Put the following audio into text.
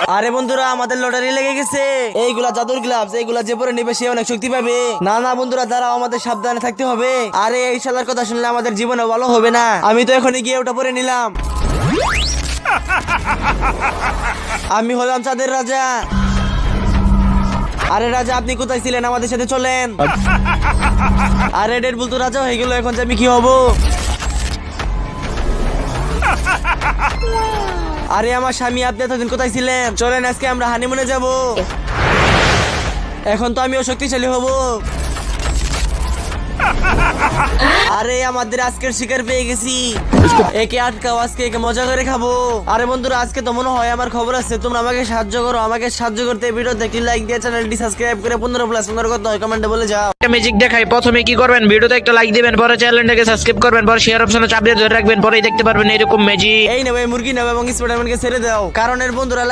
আরে বন্ধুরা আমাদের লটারি লেগে গেছে। এইগুলা জাদুর গ্লাভস, এইগুলা যে পরে নিবে সে অনেক শক্তি পাবে। না না বন্ধুরা দাঁড়াও, আমাদের সাবধানে থাকতে হবে। আরে এই শালার কথা শুনলে আমাদের জীবনে ভালো হবে না। আমি তো এখনই গিয়ে ওটা পরে নিলাম। আমি হলাম চাঁদের রাজা। আরে রাজা আপনি কোথায় ছিলেন? আমাদের সাথে চলেন। আরে ডেডপুল তো রাজা হয়ে গেল, এখন যে আমি কি হব? আরে আমার স্বামী আপনি এতদিন কোথায় ছিলেন? চলেন আজকে আমরা হানিমুনে যাব। এখন তো আমিও শক্তিশালী হব। আরে আমাদের আজকের শিকার পেয়ে গেছি। একে আটকাও, আজকে একে মজা করে খাবো। আরে বন্ধুরা আজকে তো মনে হয় আমার খবর আছে, তোমরা আমাকে সাহায্য করো। আমাকে সাহায্য করতে ভিডিও দেখি লাইক দিয়ে চ্যানেলটি সাবস্ক্রাইব করে 15+ কত হয় কমেন্টে বলে যাও। একটা ম্যাজিক দেখাই। প্রথমে কি করবেন, ভিডিওতে একটা লাইক দিবেন, পরে চ্যানেলটাকে সাবস্ক্রাইব করবেন, পরে শেয়ার অপশনে চাপ দিয়ে ধরে রাখবেন, পরেই দেখতে পারবেন এরকম ম্যাজিক। এই নেবে মুরগি নেবে এবং স্পাইডারম্যানকে ছেড়ে দাও, কারণ এর বন্ধুরা